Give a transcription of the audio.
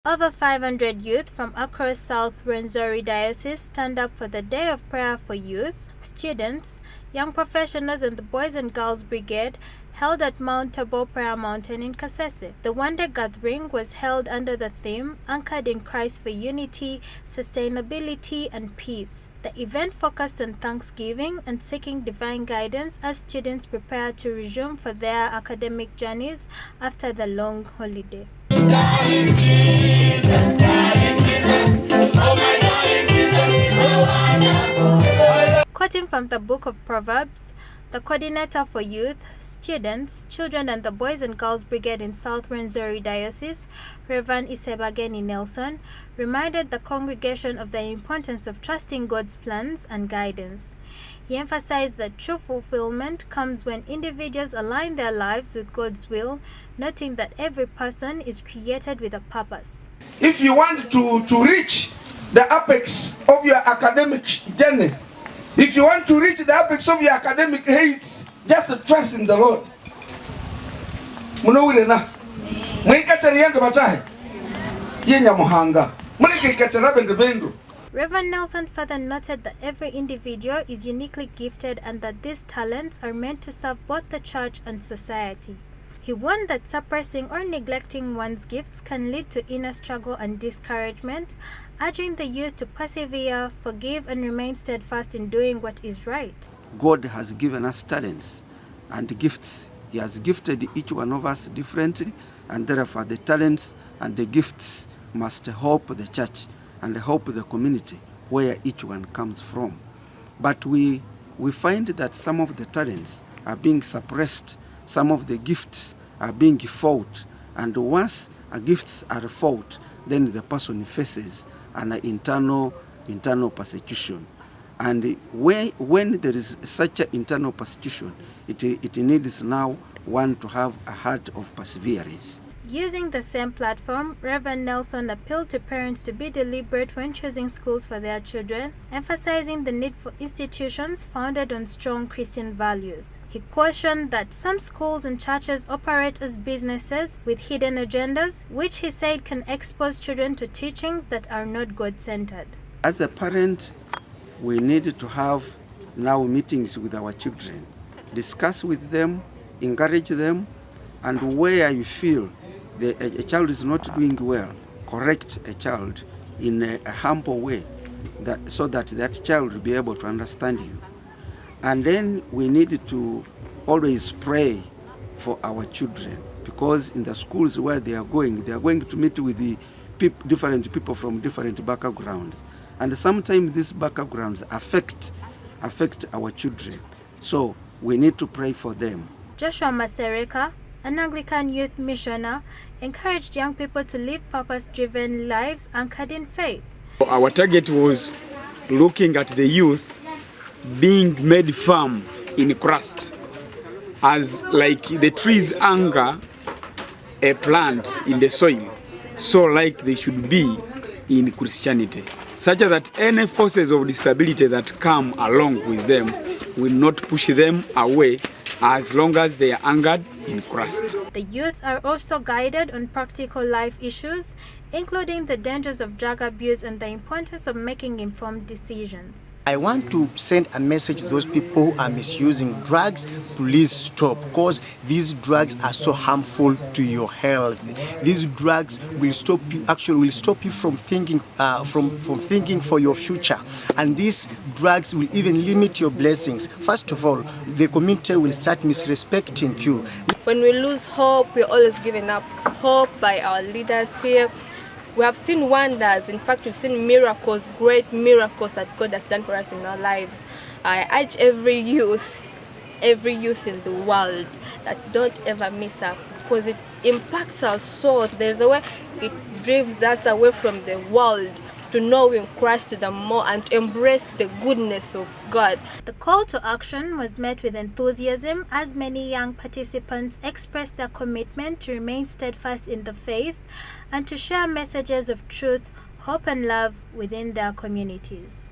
Over 500 youth from across South Rwenzori Diocese stand up for the Day of Prayer for Youth. Students, young professionals and the Boys and Girls Brigade held at Mount Tabor Prayer Mountain in Kasese. The one-day gathering was held under the theme, Anchored in Christ for Unity, Sustainability and Peace. The event focused on thanksgiving and seeking divine guidance as students prepare to resume for their academic journeys after the long holiday. Quoting from the book of Proverbs, the coordinator for youth, students, children and the Boys and Girls Brigade in South Rwenzori Diocese, Reverend Isebageni Nelson, reminded the congregation of the importance of trusting God's plans and guidance. He emphasized that true fulfillment comes when individuals align their lives with God's will, noting that every person is created with a purpose. If you want to reach the apex of your academic journey, if you want to reach the apex of your academic heights, just trust in the Lord. Reverend Nelson further noted that every individual is uniquely gifted and that these talents are meant to serve both the church and society. He warned that suppressing or neglecting one's gifts can lead to inner struggle and discouragement, urging the youth to persevere, forgive, and remain steadfast in doing what is right. God has given us talents and gifts. He has gifted each one of us differently, and therefore the talents and the gifts must help the church and help the community where each one comes from. But we find that some of the talents are being suppressed, some of the gifts are being fought, and once gifts are fought, then the person faces an internal persecution. And when there is such an internal persecution, it needs now one to have a heart of perseverance. Using the same platform, Reverend Nelson appealed to parents to be deliberate when choosing schools for their children, emphasizing the need for institutions founded on strong Christian values. He cautioned that some schools and churches operate as businesses with hidden agendas, which he said can expose children to teachings that are not God-centered. As a parent, we need to have now meetings with our children, discuss with them, encourage them, and where you feel a child is not doing well, correct a child in a humble way, so that that child will be able to understand you. And then we need to always pray for our children, because in the schools where they are going to meet with the different people from different backgrounds. And sometimes these backgrounds affect our children. So we need to pray for them. Joshua Masereka, an Anglican youth missioner, encouraged young people to live purpose-driven lives anchored in faith. Our target was looking at the youth being made firm in Christ, as like the trees anchor a plant in the soil, so like they should be in Christianity, such that any forces of instability that come along with them will not push them away, as long as they are anchored in Christ. The youth are also guided on practical life issues, including the dangers of drug abuse and the importance of making informed decisions. I want to send a message to those people who are misusing drugs. Please stop, because these drugs are so harmful to your health. These drugs will stop you from thinking thinking for your future, and these drugs will even limit your blessings. First of all, the community will start misrespecting you. When we lose hope, we're always giving up hope by our leaders here. We have seen wonders. In fact, we've seen miracles, great miracles that God has done for us in our lives. I urge every youth in the world that don't ever miss up, because it impacts our souls. There's a way it drives us away from the world to know in Christ the more and to embrace the goodness of God. The call to action was met with enthusiasm as many young participants expressed their commitment to remain steadfast in the faith and to share messages of truth, hope and love within their communities.